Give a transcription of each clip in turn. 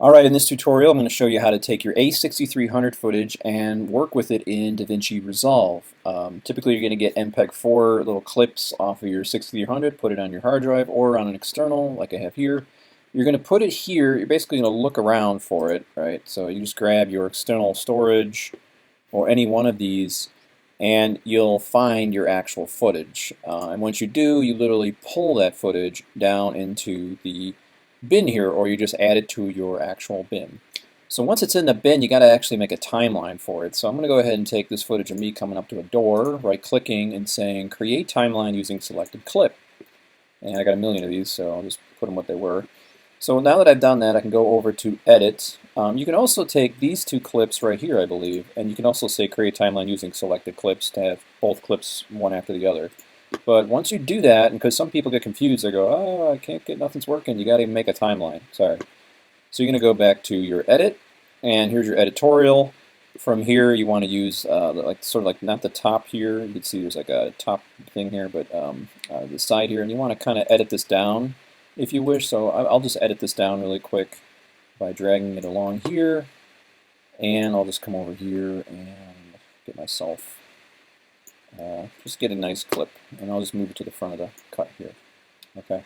Alright, in this tutorial I'm going to show you how to take your A6300 footage and work with it in Davinci Resolve. Typically you're going to get MPEG-4 little clips off of your 6300, put it on your hard drive or on an external like I have here. You're going to put it here, you're basically going to look around for it, right? So you just grab your external storage or any one of these and you'll find your actual footage. And once you do, you literally pull that footage down into the bin here, or you just add it to your actual bin. So once it's in the bin, you got to actually make a timeline for it. So I'm going to go ahead and take this footage of me coming up to a door, right-clicking and saying create timeline using selected clip. And I got a million of these, so I'll just put them what they were. So now that I've done that, I can go over to edit. You can also take these two clips right here, I believe, and you can also say create timeline using selected clips to have both clips one after the other. But once you do that, and because some people get confused, they go, oh, I can't get, nothing's working, you got to make a timeline. Sorry. So you're going to go back to your edit, and here's your editorial. From here, you want to use sort of like not the top here. You can see there's like a top thing here, but the side here, and you want to kind of edit this down if you wish. So I'll just edit this down really quick by dragging it along here, and I'll just come over here and get myself. Just get a nice clip, and I'll just move it to the front of the cut here. Okay,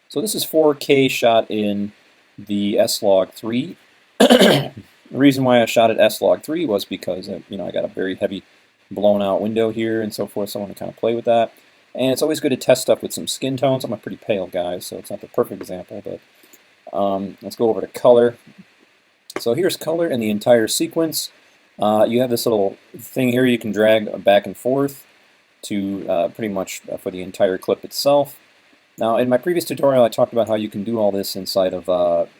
so this is 4K shot in the SLOG3. The reason why I shot at SLOG3 was because I got a very heavy blown out window here and so forth, so I want to kind of play with that. And it's always good to test stuff with some skin tones. I'm a pretty pale guy, so it's not the perfect example, but let's go over to color. So here's color in the entire sequence. You have this little thing here you can drag back and forth to pretty much for the entire clip itself. Now, in my previous tutorial, I talked about how you can do all this inside of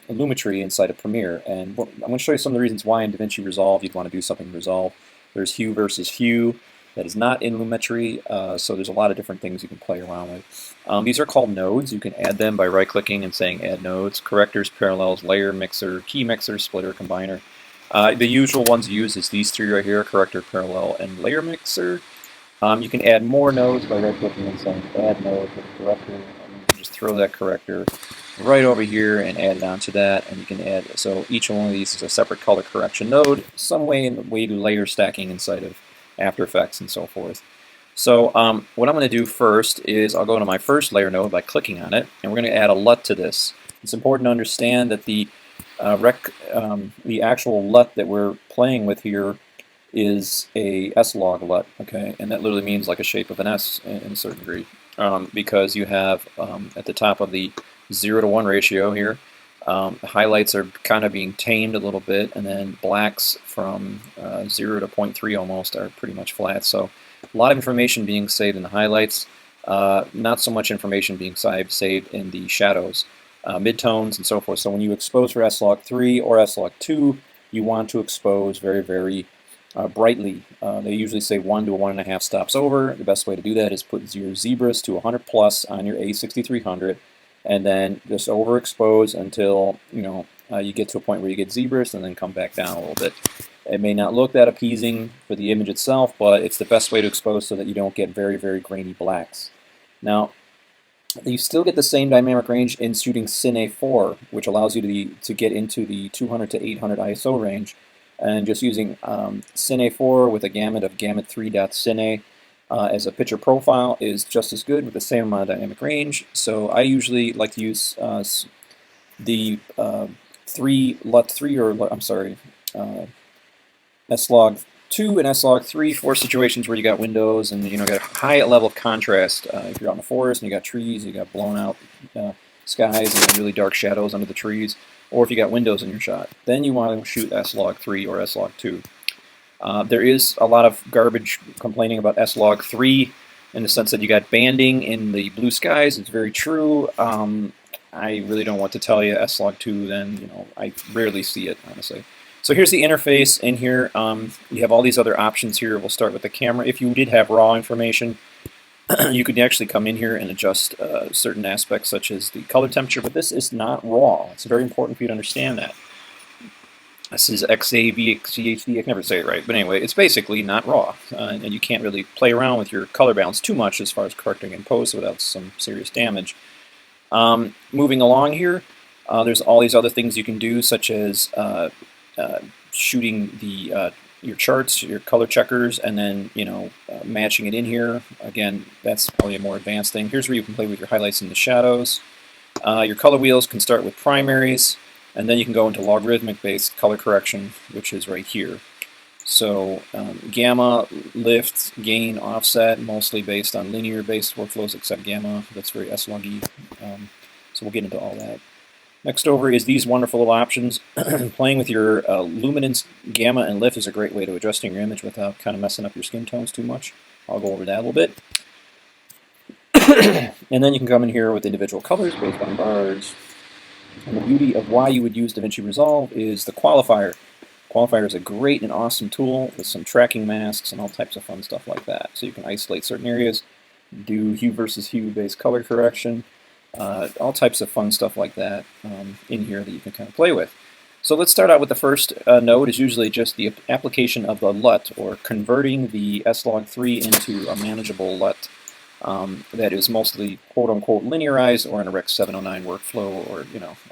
Lumetri inside of Premiere, and I'm going to show you some of the reasons why in Davinci Resolve you'd want to do something in Resolve. There's hue versus hue that is not in Lumetri, so there's a lot of different things you can play around with. These are called nodes. You can add them by right-clicking and saying Add Nodes. Correctors, parallels, layer, mixer, key mixer, splitter, combiner. The usual ones used is these three right here, corrector, parallel, and layer mixer. You can add more nodes by right-clicking and saying Add Node with corrector, and you can just throw that corrector right over here and add it onto that, and you can add, so each one of these is a separate color correction node, some way in the way to layer stacking inside of After Effects and so forth. So what I'm going to do first is I'll go to my first layer node by clicking on it, and we're going to add a LUT to this. It's important to understand that the actual LUT that we're playing with here is a SLOG LUT, okay, and that literally means like a shape of an S in a certain degree, because you have at the top of the 0:1 ratio here, the highlights are kind of being tamed a little bit, and then blacks from 0 to 0.3 almost are pretty much flat. So a lot of information being saved in the highlights, not so much information being saved in the shadows. Midtones and so forth. So when you expose for SLOG3 or SLOG2, you want to expose very, very brightly. They usually say 1 to 1.5 stops over. The best way to do that is put your zebras to 100 plus on your A6300, and then just overexpose until you get to a point where you get zebras, and then come back down a little bit. It may not look that appeasing for the image itself, but it's the best way to expose so that you don't get very, very grainy blacks. Now, you still get the same dynamic range in shooting Cine 4, which allows you to get into the 200 to 800 ISO range. And just using Cine 4 with a gamut of gamut 3.cine as a picture profile is just as good with the same amount of dynamic range. So I usually like to use the LUT3, or I'm sorry, SLOG2 and SLOG3 for situations where you got windows and got a high level of contrast. If you're out in the forest and you got trees, you got blown out skies and really dark shadows under the trees, or if you got windows in your shot, then you want to shoot SLOG3 or SLOG2. There is a lot of garbage complaining about SLOG3 in the sense that you got banding in the blue skies. It's very true. I really don't want to tell you SLOG2. Then I rarely see it, honestly. So here's the interface in here. You have all these other options here. We'll start with the camera. If you did have raw information, you could actually come in here and adjust certain aspects such as the color temperature, but this is not raw. It's very important for you to understand that. This is XAVXGHD, I can never say it right, but anyway, it's basically not raw, and you can't really play around with your color balance too much as far as correcting in post without some serious damage. Moving along here, There's all these other things you can do, such as shooting your charts, your color checkers, and then matching it in here. Again, that's probably a more advanced thing. Here's where you can play with your highlights and the shadows. Your color wheels can start with primaries, and then you can go into logarithmic-based color correction, which is right here. So gamma, lift, gain, offset, mostly based on linear-based workflows, except gamma. That's very SLOG-y. So we'll get into all that. Next over is these wonderful little options. Playing with your luminance, gamma, and lift is a great way to adjusting your image without kind of messing up your skin tones too much. I'll go over that a little bit. And then you can come in here with individual colors based on bars. And the beauty of why you would use Davinci Resolve is the qualifier. Qualifier is a great and awesome tool with some tracking masks and all types of fun stuff like that. So you can isolate certain areas, do hue versus hue based color correction, all types of fun stuff like that in here that you can kind of play with. So let's start out with the first node is usually just the application of the LUT, or converting the SLOG3 into a manageable LUT that is mostly quote-unquote linearized, or in a Rec 709 workflow, or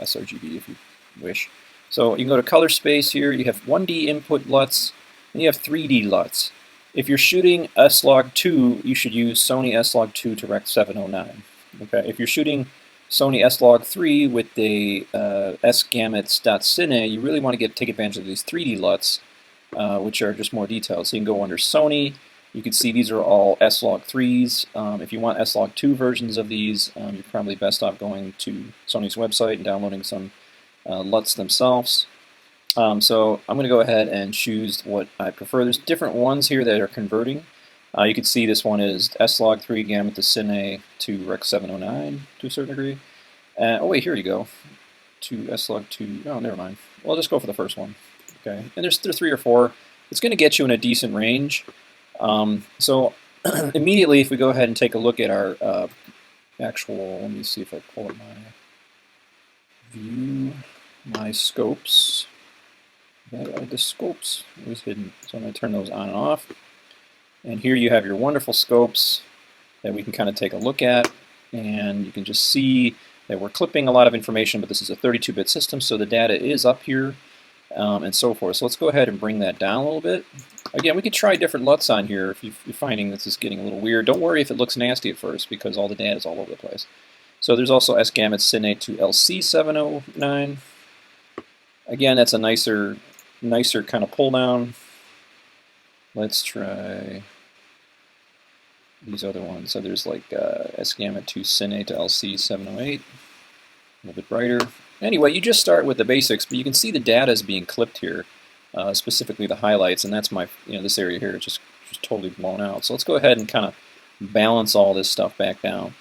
sRGB if you wish. So you can go to color space here. You have 1D input LUTs, and you have 3D LUTs. If you're shooting SLOG2, you should use Sony SLOG2 to Rec 709. Okay. If you're shooting Sony SLOG3 with the sgamuts.cine, you really want to take advantage of these 3D LUTs, which are just more detailed. So you can go under Sony. You can see these are all SLOG3s. If you want SLOG2 versions of these, you're probably best off going to Sony's website and downloading some LUTs themselves. So I'm going to go ahead and choose what I prefer. There's different ones here that are converting. You can see this one is SLOG3 gamut to Cine to Rec 709 to a certain degree. Oh wait, here you go. To SLOG2. Oh, never mind. Well, I'll just go for the first one. Okay, and there's 3 or 4. It's going to get you in a decent range. So immediately, if we go ahead and take a look at our actual, let me see if I pull up my view, my scopes. The scopes was hidden, so I'm going to turn those on and off. And here you have your wonderful scopes that we can kind of take a look at, and you can just see that we're clipping a lot of information, but this is a 32-bit system, so the data is up here, and so forth. So let's go ahead and bring that down a little bit. Again, we could try different LUTs on here if you're finding this is getting a little weird. Don't worry if it looks nasty at first, because all the data is all over the place. So there's also sgamut Cine to LC709. Again, that's a nicer kind of pull down. Let's try these other ones. So there's like sgamut to Cine to LC708, a little bit brighter. Anyway, you just start with the basics, but you can see the data is being clipped here, specifically the highlights, and that's my, this area here is just totally blown out. So let's go ahead and kind of balance all this stuff back down.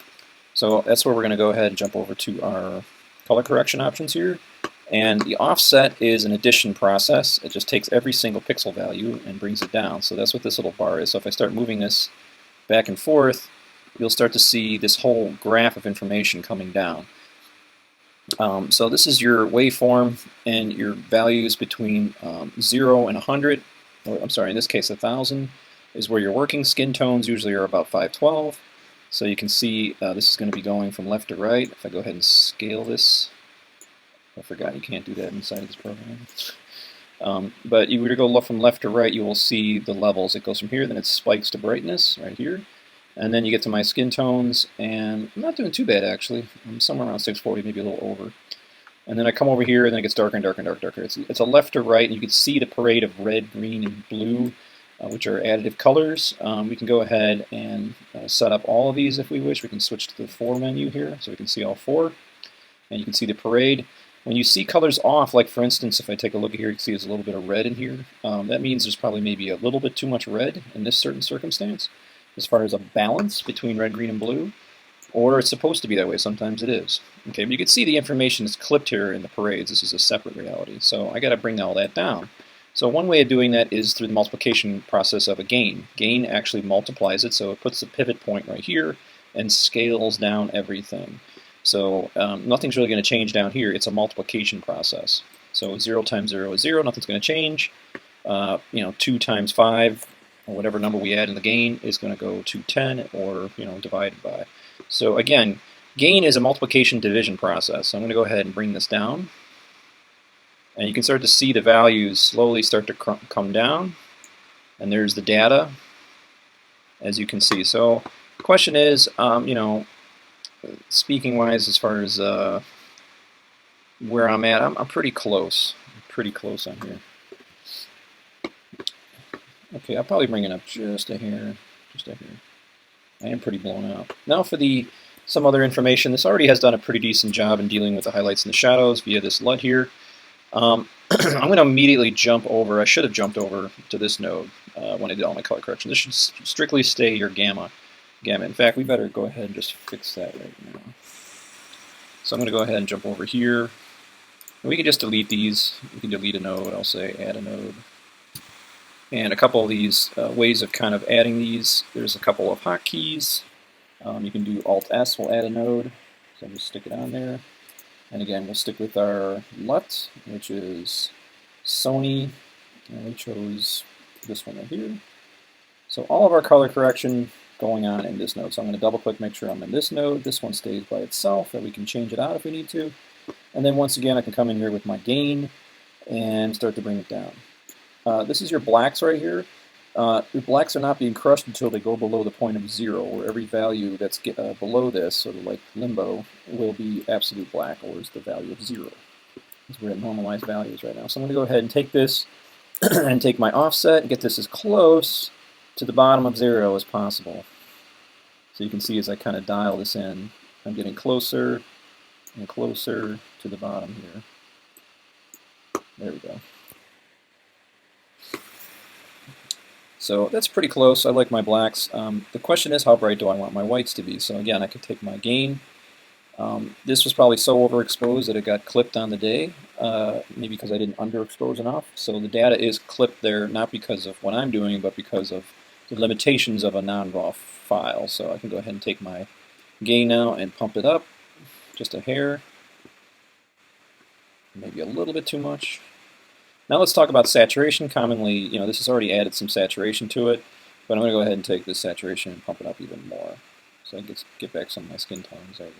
So that's where we're going to go ahead and jump over to our color correction options here. And the offset is an addition process. It just takes every single pixel value and brings it down. So that's what this little bar is. So if I start moving this back and forth, you'll start to see this whole graph of information coming down. So this is your waveform, and your values between 0 and 100, or I'm sorry, in this case 1,000, is where your working skin tones usually are about 512. So you can see this is going to be going from left to right. If I go ahead and scale this, I forgot you can't do that inside of this program. But you were to go from left to right, you will see the levels. It goes from here, then it spikes to brightness right here. And then you get to my skin tones, and I'm not doing too bad actually. I'm somewhere around 640, maybe a little over. And then I come over here, and then it gets darker and darker and darker. It's a left to right, and you can see the parade of red, green, and blue, which are additive colors. We can go ahead and set up all of these if we wish. We can switch to the 4 menu here, so we can see all 4. And you can see the parade. When you see colors off, like for instance, if I take a look at here, you can see there's a little bit of red in here. That means there's probably maybe a little bit too much red in this certain circumstance, as far as a balance between red, green, and blue. Or it's supposed to be that way. Sometimes it is. Okay, but you can see the information is clipped here in the parades. This is a separate reality. So I got to bring all that down. So one way of doing that is through the multiplication process of a gain. Gain actually multiplies it, so it puts the pivot point right here and scales down everything. So nothing's really going to change down here. It's a multiplication process. So 0 times 0 is 0. Nothing's going to change. 2 times 5, or whatever number we add in the gain, is going to go to 10, or divided by. So again, Gain is a multiplication division process. So I'm going to go ahead and bring this down. And you can start to see the values slowly start to come down. And there's the data, as you can see. So the question is, you know, speaking wise, as far as where I'm at, I'm pretty close. I'm pretty close on here. Okay, I'll probably bring it up just a hair. Just a hair. I am pretty blown out. Now for some other information. This already has done a pretty decent job in dealing with the highlights and the shadows via this LUT here. I'm going to immediately jump over. I should have jumped over to this node when I did all my color correction. This should strictly stay your gamma. In fact, we better go ahead and just fix that right now. So I'm going to go ahead and jump over here. And we can just delete these. We can delete a node. I'll say add a node. And a couple of these ways of kind of adding these. There's a couple of hotkeys. You can do Alt-S will add a node. So just stick it on there. And again, we'll stick with our LUT, which is Sony. And we chose this one right here. So all of our color correction going on in this node. So I'm going to double click, make sure I'm in this node. This one stays by itself, and we can change it out if we need to. And then once again, I can come in here with my gain and start to bring it down. This is your blacks right here. Your blacks are not being crushed until they go below the point of 0, where every value that's below this, sort of like limbo, will be absolute black, or is the value of 0. Because we're at normalized values right now. So I'm going to go ahead and take this and take my offset and get this as close to the bottom of 0 as possible. So you can see as I kind of dial this in, I'm getting closer and closer to the bottom here. There we go. So that's pretty close. I like my blacks. The question is, how bright do I want my whites to be? So again, I could take my gain. This was probably so overexposed that it got clipped on the day, maybe because I didn't underexpose enough. So the data is clipped there, not because of what I'm doing, but because of the limitations of a non-raw file. So I can go ahead and take my gain now and pump it up just a hair, maybe a little bit too much. Now let's talk about saturation. Commonly, you know, this has already added some saturation to it, but I'm going to go ahead and take this saturation and pump it up even more. So I can get back some of my skin tones. There we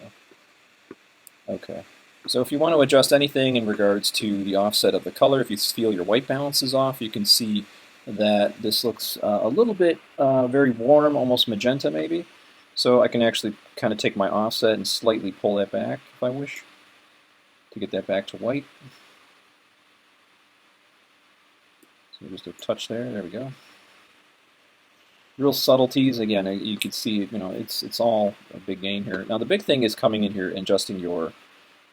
go. Okay. So if you want to adjust anything in regards to the offset of the color, if you feel your white balance is off, you can see that this looks a little bit very warm, almost magenta maybe. So I can actually kind of take my offset and slightly pull that back if I wish to get that back to white. So just a touch there. There we go. Real subtleties. Again, you can see, you know, it's all a big gain here. Now the big thing is coming in here and adjusting your,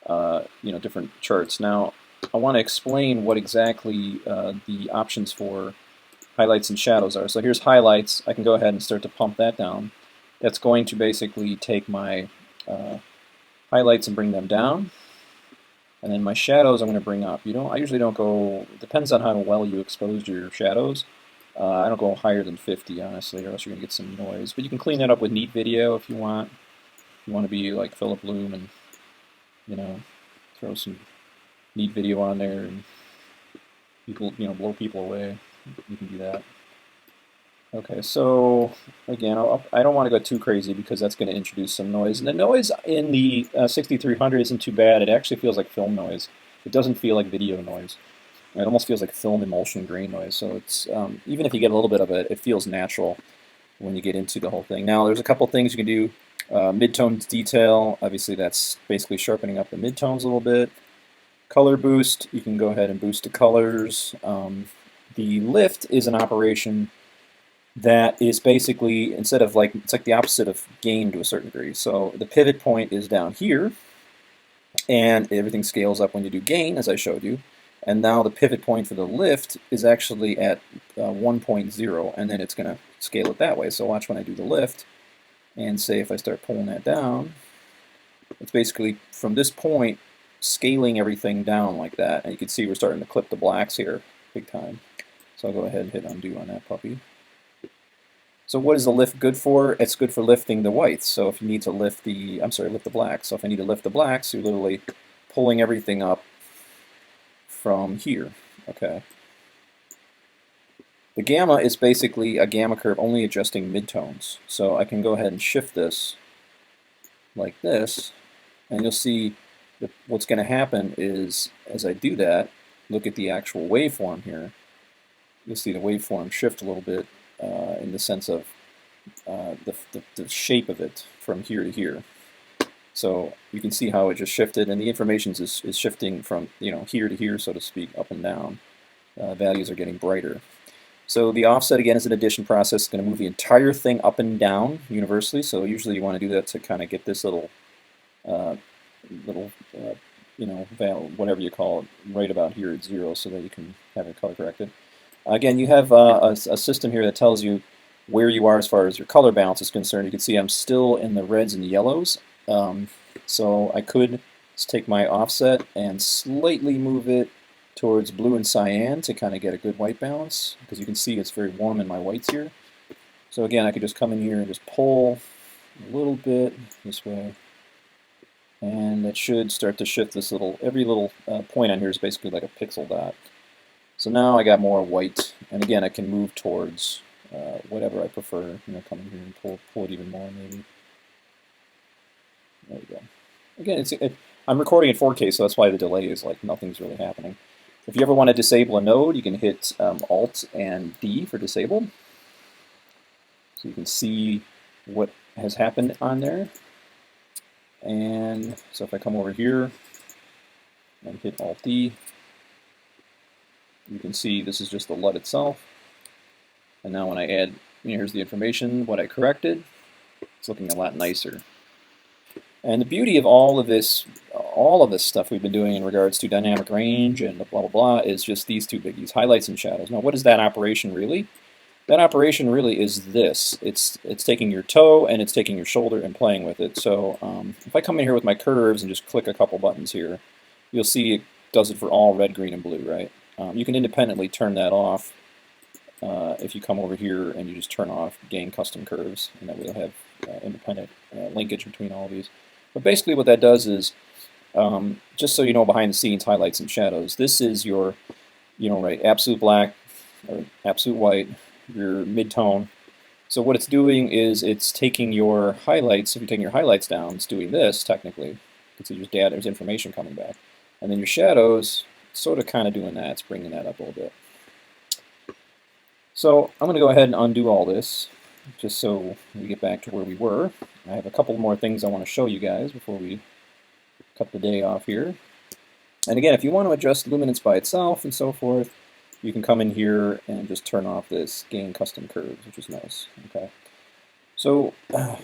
you know, different charts. Now I want to explain what exactly the options for highlights and shadows are. So here's highlights. I can go ahead and start to pump that down. That's going to basically take my highlights and bring them down. And then my shadows I'm going to bring up. I usually don't go, it depends on how well you exposed your shadows. I don't go higher than 50, honestly, or else you're going to get some noise. But you can clean that up with neat video if you want. If you want to be like Philip Bloom and, you know, throw some neat video on there and people, you know, blow people away. You can do that. Okay, so again, I don't want to go too crazy because that's going to introduce some noise. And the noise in the 6300 isn't too bad. It actually feels like film noise. It doesn't feel like video noise. It almost feels like film emulsion grain noise. So it's even if you get a little bit of it, it feels natural when you get into the whole thing. Now, there's a couple things you can do. Midtones detail, obviously that's basically sharpening up the midtones a little bit. Color boost, you can go ahead and boost the colors. The lift is an operation that is basically, instead of like, it's like the opposite of gain to a certain degree. So the pivot point is down here, and everything scales up when you do gain, as I showed you. And now the pivot point for the lift is actually at 1.0, and then it's going to scale it that way. So watch when I do the lift, and say if I start pulling that down, it's basically from this point scaling everything down like that. And you can see we're starting to clip the blacks here big time. So I'll go ahead and hit undo on that puppy. So what is the lift good for? It's good for lifting the whites. So if you need to lift the, lift the blacks. So if I need to lift the blacks, you're literally pulling everything up from here. Okay. The gamma is basically a gamma curve only adjusting midtones. So I can go ahead and shift this like this, and you'll see that what's going to happen is, as I do that, look at the actual waveform here. You'll see the waveform shift a little bit in the sense of the shape of it from here to here. So you can see how it just shifted, and the information is shifting from here to here, so to speak, up and down. Values are getting brighter. So the offset, again, is an addition process. It's going to move the entire thing up and down universally. So usually you want to do that to kind of get this little, whatever you call it, right about here at 0, so that you can have it color corrected. Again, you have a system here that tells you where you are as far as your color balance is concerned. You can see I'm still in the reds and yellows. So I could take my offset and slightly move it towards blue and cyan to kind of get a good white balance, because you can see it's very warm in my whites here. So again, I could just come in here and just pull a little bit this way, and that should start to shift this every little point on here is basically like a pixel dot. So now I got more white, and again I can move towards whatever I prefer, come in here and pull it even more maybe. There we go. Again, I'm recording in 4K, so that's why the delay is like nothing's really happening. If you ever want to disable a node, you can hit Alt and D for disable. So you can see what has happened on there. And so if I come over here and hit Alt D, you can see this is just the LUT itself. And now when I add, here's the information, what I corrected, it's looking a lot nicer. And the beauty of all of this stuff we've been doing in regards to dynamic range and blah, blah, blah, is just these two biggies, highlights and shadows. Now, what is that operation really? That operation really is this. It's taking your toe and it's taking your shoulder and playing with it. So if I come in here with my curves and just click a couple buttons here, you'll see it does it for all red, green, and blue, right? You can independently turn that off if you come over here and you just turn off Gain Custom Curves, and that way you'll have independent linkage between all of these. But basically what that does is, just so you know, behind the scenes highlights and shadows, this is your, right, absolute black or absolute white, your mid-tone. So what it's doing is it's taking your highlights, if you're taking your highlights down, it's doing this technically. You can see there's data, there's information coming back. And then your shadows, sort of kind of doing that, it's bringing that up a little bit. So I'm going to go ahead and undo all this, just so we get back to where we were. I have a couple more things I want to show you guys before we cut the day off here. And again, if you want to adjust luminance by itself and so forth, you can come in here and just turn off this Gain Custom Curves, which is nice. Okay. So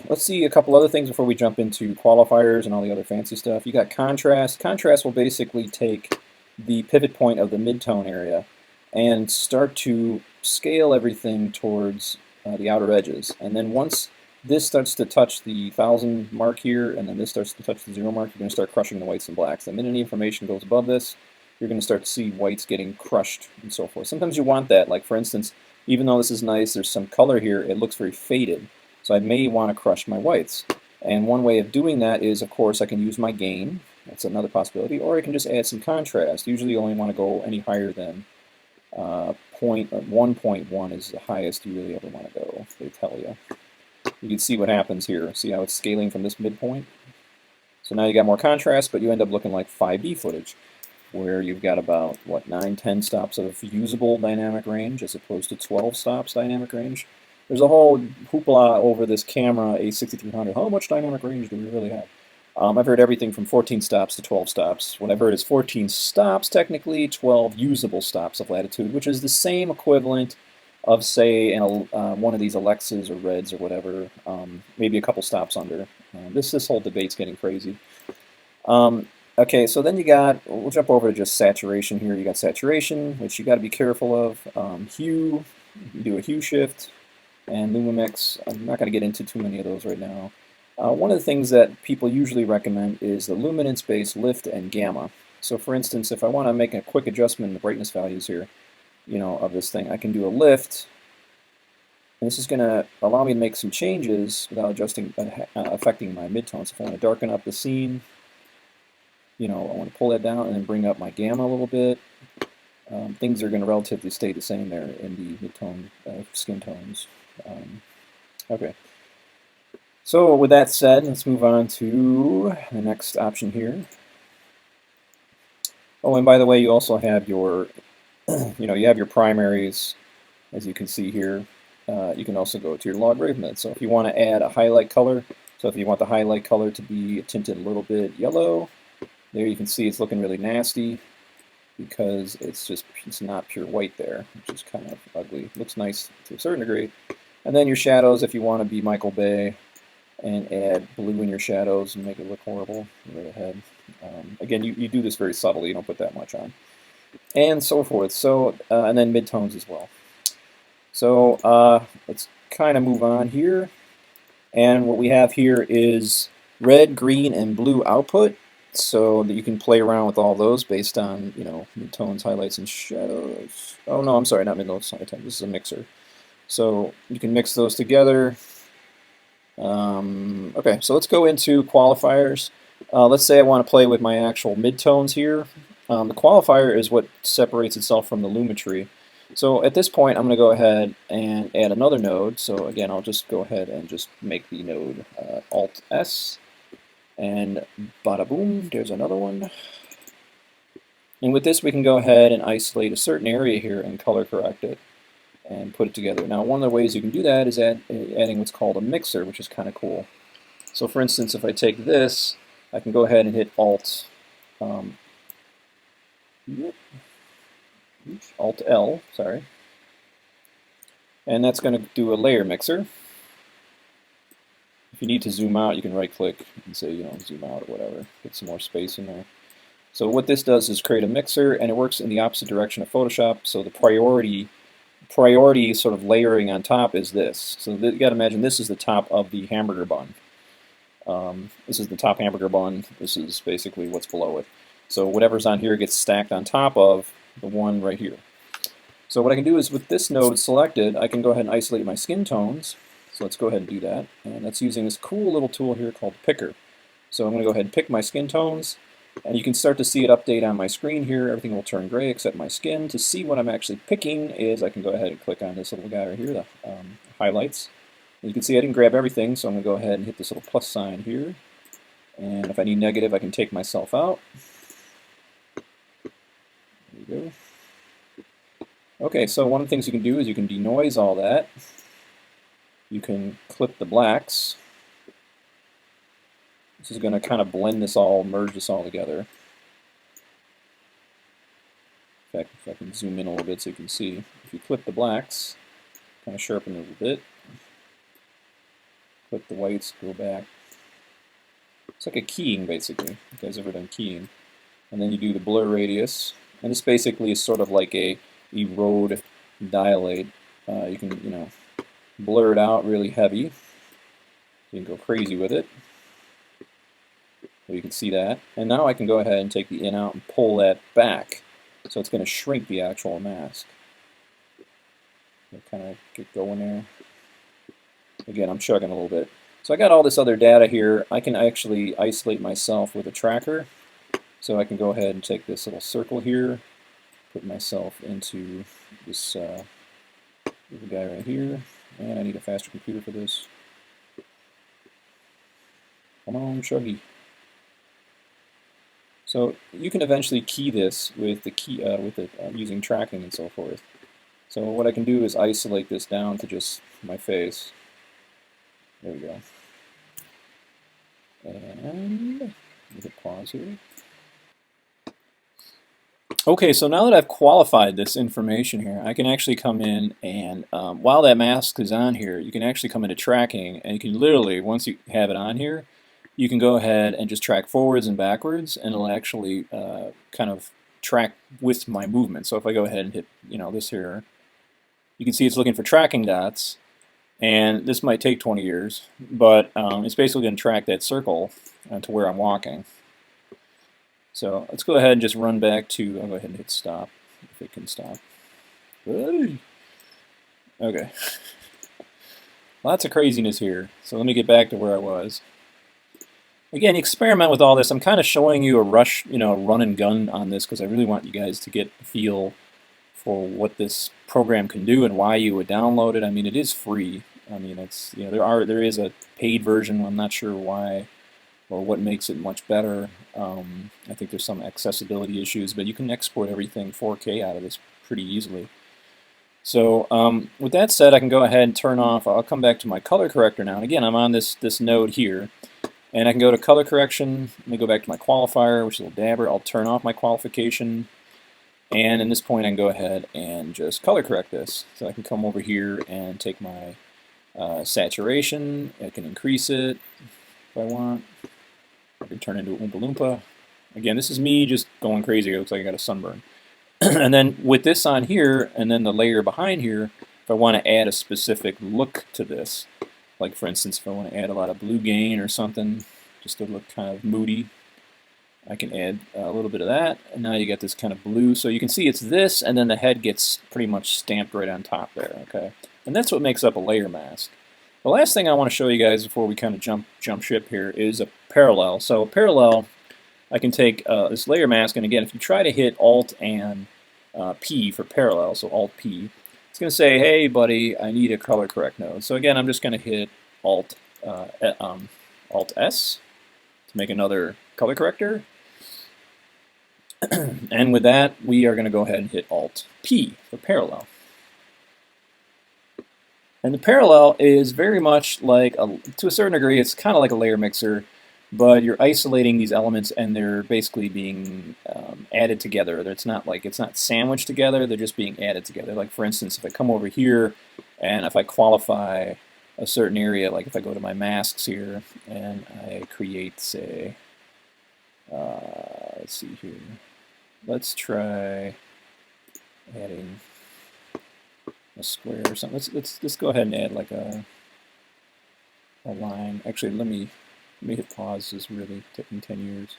let's see a couple other things before we jump into qualifiers and all the other fancy stuff. You got contrast. Contrast will basically take the pivot point of the mid-tone area and start to scale everything towards the outer edges. And then once this starts to touch the 1000 mark here, and then this starts to touch the 0 mark, you're going to start crushing the whites and blacks. The minute any information goes above this, you're going to start to see whites getting crushed and so forth. Sometimes you want that. Like for instance, even though this is nice, there's some color here, it looks very faded. So I may want to crush my whites. And one way of doing that is, of course, I can use my gain. That's another possibility. Or I can just add some contrast. Usually you only want to go any higher than 1.1 is the highest you really ever want to go, they tell you. You can see what happens here. See how it's scaling from this midpoint? So now you got more contrast, but you end up looking like 5D footage, where you've got about, what, 9-10 stops of usable dynamic range as opposed to 12 stops dynamic range. There's a whole hoopla over this camera A6300. How much dynamic range do we really have? I've heard everything from 14 stops to 12 stops. What I've heard is 14 stops, technically, 12 usable stops of latitude, which is the same equivalent of, say, one of these Alexas or Reds or whatever, maybe a couple stops under. This whole debate's getting crazy. Okay, so then we'll jump over to just saturation here. You got saturation, which you got to be careful of. Hue, you can do a hue shift, and Lumimix. I'm not going to get into too many of those right now. One of the things that people usually recommend is the luminance-based lift and gamma. So for instance, if I want to make a quick adjustment in the brightness values here, of this thing, I can do a lift, and this is going to allow me to make some changes without affecting my midtones. If I want to darken up the scene, I want to pull that down and then bring up my gamma a little bit. Things are going to relatively stay the same there in the mid-tone skin tones. Okay. So with that said, let's move on to the next option here. Oh, and by the way, you also have your, you have your primaries, as you can see here. You can also go to your logarithm. So if you want to add a highlight color, so if you want the highlight color to be tinted a little bit yellow, there you can see it's looking really nasty because it's not pure white there, which is kind of ugly. Looks nice to a certain degree. And then your shadows, if you want to be Michael Bay and add blue in your shadows and make it look horrible, go ahead. Again, you do this very subtly, you don't put that much on. And so forth. So, and then midtones as well. So let's kind of move on here. And what we have here is red, green, and blue output, so that you can play around with all those based on, midtones, highlights, and shadows. Oh no, I'm sorry, not midtones, this is a mixer. So you can mix those together. Okay, so let's go into qualifiers. Let's say I want to play with my actual midtones here. The qualifier is what separates itself from the Lumetri. So at this point, I'm going to go ahead and add another node. So again, I'll just go ahead and just make the node Alt-S. And bada boom, there's another one. And with this, we can go ahead and isolate a certain area here and color correct it and put it together. Now, one of the ways you can do that is adding what's called a mixer, which is kind of cool. So for instance, if I take this, I can go ahead and hit Alt Alt-L, sorry. And that's going to do a layer mixer. If you need to zoom out, you can right-click and say, zoom out or whatever. Get some more space in there. So what this does is create a mixer, and it works in the opposite direction of Photoshop. So the priority sort of layering on top is this. So you got to imagine this is the top of the hamburger bun. This is the top hamburger bun. This is basically what's below it. So whatever's on here gets stacked on top of the one right here. So what I can do is with this node selected, I can go ahead and isolate my skin tones. So let's go ahead and do that. And that's using this cool little tool here called Picker. So I'm going to go ahead and pick my skin tones. And you can start to see it update on my screen here. Everything will turn gray except my skin. To see what I'm actually picking is I can go ahead and click on this little guy right here, the highlights. And you can see I didn't grab everything, so I'm going to go ahead and hit this little plus sign here. And if I need negative, I can take myself out. There you go. Okay, so one of the things you can do is you can denoise all that. You can clip the blacks. This is going to kind of blend this all, merge this all together. In fact, if I can zoom in a little bit so you can see, if you clip the blacks, kind of sharpen it a little bit, clip the whites, go back. It's like a keying, basically. You guys ever done keying? And then you do the blur radius, and this basically is sort of like a erode dilate. You can, blur it out really heavy. You can go crazy with it. So you can see that. And now I can go ahead and take the in out and pull that back. So it's going to shrink the actual mask. Kind of get going there. Again, I'm chugging a little bit. So I got all this other data here. I can actually isolate myself with a tracker. So I can go ahead and take this little circle here, put myself into this little guy right here. And I need a faster computer for this. Come on, Chuggy. So you can eventually key this with the using tracking and so forth. So what I can do is isolate this down to just my face. There we go. And hit pause here. Okay, so now that I've qualified this information here, I can actually come in and while that mask is on here, you can actually come into tracking, and you can literally, once you have it on here, you can go ahead and just track forwards and backwards, and it'll actually kind of track with my movement. So if I go ahead and hit, this here, you can see it's looking for tracking dots, and this might take 20 years, but it's basically going to track that circle to where I'm walking. So let's go ahead and just run back to, I'll go ahead and hit stop, if it can stop. Okay. Lots of craziness here. So let me get back to where I was. Again, experiment with all this. I'm kind of showing you a run and gun on this because I really want you guys to get a feel for what this program can do and why you would download it. I mean, it is free. I mean, it's, you know, there is a paid version. I'm not sure why or what makes it much better. I think there's some accessibility issues, but you can export everything 4K out of this pretty easily. So with that said, I can go ahead and turn off. I'll come back to my color corrector now. And again, I'm on this node here, and I can go to color correction. Let me go back to my qualifier, which is a little dabber. I'll turn off my qualification, and in this point, I can go ahead and just color correct this. So I can come over here and take my saturation. I can increase it if I want. I can turn it into Oompa Loompa. Again, this is me just going crazy. It looks like I got a sunburn. And then with this on here, and then the layer behind here, if I want to add a specific look to this, like for instance, if I want to add a lot of blue gain or something, just to look kind of moody, I can add a little bit of that, and now you get this kind of blue. So you can see it's this, and then the head gets pretty much stamped right on top there, okay? And that's what makes up a layer mask. The last thing I want to show you guys before we kind of jump ship here is a parallel. So a parallel, I can take this layer mask, and again, if you try to hit Alt and P for parallel, so Alt P, it's going to say, hey buddy, I need a color correct node. So again, I'm just going to hit Alt S to make another color corrector. And with that, we are going to go ahead and hit Alt P for parallel. And the parallel is very much like, to a certain degree, it's kind of like a layer mixer, but you're isolating these elements and they're basically being added together. It's not sandwiched together, they're just being added together. Like for instance, if I come over here and if I qualify a certain area, like if I go to my masks here and I create, say, let's see here, let's try adding a square or something. Let's go ahead and add like a line. Actually, let me hit pause. This is really taking 10 years.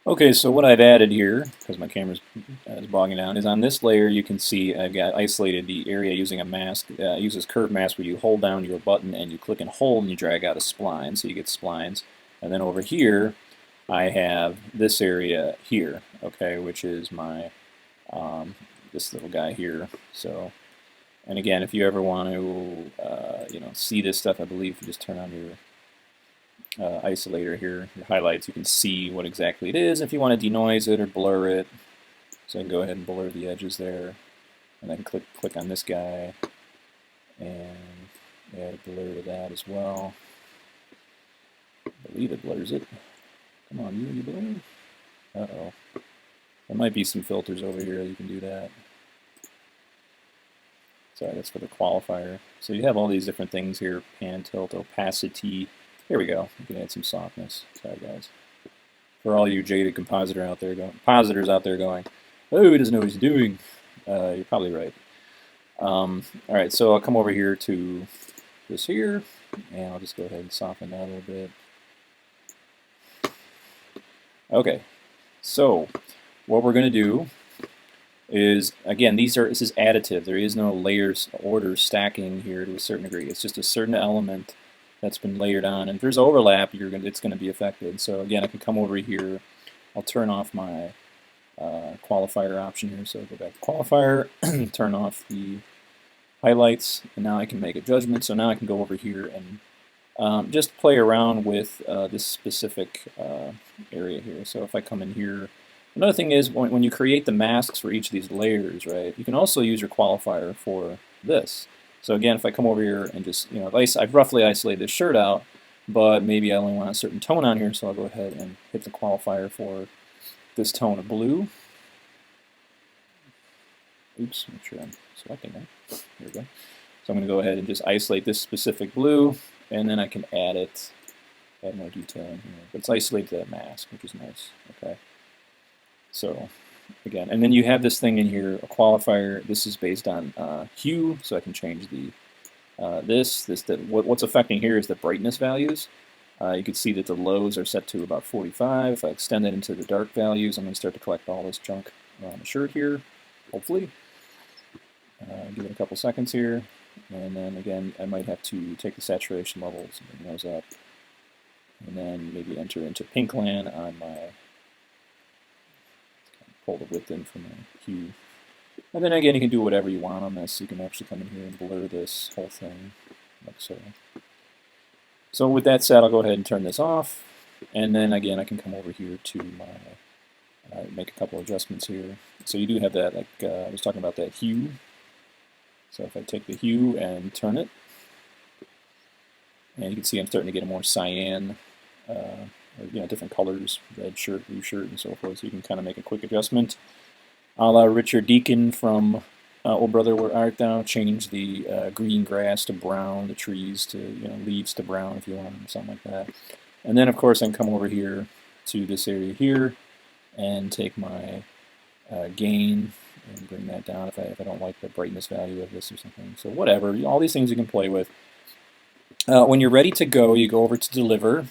Okay, so what I've added here, because my camera's is bogging down, is on this layer you can see I've got isolated the area using a mask. It uses curve mask where you hold down your button and you click and hold and you drag out a spline, so you get splines. And then over here I have this area here, okay, which is my this little guy here. So, and again, if you ever want to see this stuff, I believe if you just turn on your isolator here, your highlights, you can see what exactly it is. If you want to denoise it or blur it, so I can go ahead and blur the edges there, and then click on this guy and add a blur to that as well. I believe it blurs it. Come on, you blur. Uh-oh. There might be some filters over here you can do that. Sorry, that's for the qualifier. So you have all these different things here: pan, tilt, opacity. Here we go. You can add some softness. Sorry, guys. For all you jaded compositors out there going, oh, he doesn't know what he's doing. You're probably right. All right, so I'll come over here to this here, and I'll just go ahead and soften that a little bit. Okay, so what we're going to do is, again, this is additive. There is no layers, order stacking here to a certain degree. It's just a certain element that's been layered on, and if there's overlap, it's going to be affected. So again, I can come over here. I'll turn off my qualifier option here. So go back to qualifier, turn off the highlights, and now I can make a judgment. So now I can go over here and just play around with this specific area here. So if I come in here, another thing is when you create the masks for each of these layers, right, you can also use your qualifier for this. So again, if I come over here and just, I've roughly isolated this shirt out, but maybe I only want a certain tone on here, so I'll go ahead and hit the qualifier for this tone of blue. Oops, make sure I'm selecting that. There we go. So I'm going to go ahead and just isolate this specific blue, and then I can add more detail in here. But it's isolated to that mask, which is nice. Okay. So again, and then you have this thing in here, a qualifier. This is based on hue, so I can change the what's affecting here is the brightness values. You can see that the lows are set to about 45. If I extend that into the dark values, I'm going to start to collect all this junk on the shirt here, hopefully. Give it a couple seconds here, and then again, I might have to take the saturation levels and bring those up, and then maybe enter into Pinkland on my, pull the width in from my hue. And then again, you can do whatever you want on this. You can actually come in here and blur this whole thing, like so. So with that said, I'll go ahead and turn this off. And then again, I can come over here to my, make a couple adjustments here. So you do have that, like I was talking about that hue. So if I take the hue and turn it, and you can see I'm starting to get a more cyan, or, different colors, red shirt, blue shirt, and so forth. So you can kind of make a quick adjustment. A la Richard Deacon from Oh Brother, Where Art Thou? Change the green grass to brown, the trees to leaves to brown if you want, something like that. And then of course I can come over here to this area here and take my gain and bring that down if I don't like the brightness value of this or something. So whatever, all these things you can play with. When you're ready to go, you go over to deliver.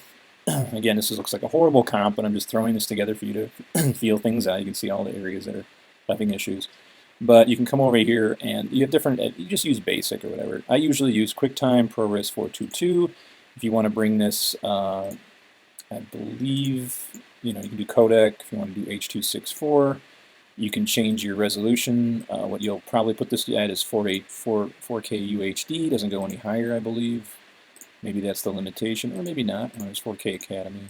Again, this looks like a horrible comp, but I'm just throwing this together for you to feel things out. You can see all the areas that are having issues. But you can come over here and you have different, you just use basic or whatever. I usually use QuickTime ProRes 422. If you want to bring this, I believe, you can do codec. If you want to do H.264, you can change your resolution. What you'll probably put this at is 4K UHD. Doesn't go any higher, I believe. Maybe that's the limitation, or maybe not. There's 4K Academy,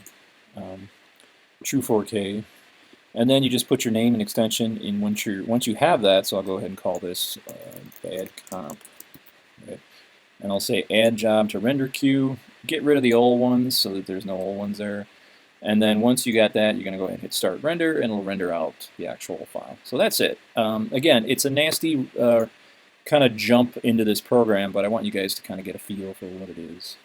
true 4K. And then you just put your name and extension in once you have that. So I'll go ahead and call this bad comp. Right? And I'll say add job to render queue. Get rid of the old ones so that there's no old ones there. And then once you got that, you're going to go ahead and hit start render, and it'll render out the actual file. So that's it. Again, it's a nasty kind of jump into this program, but I want you guys to kind of get a feel for what it is.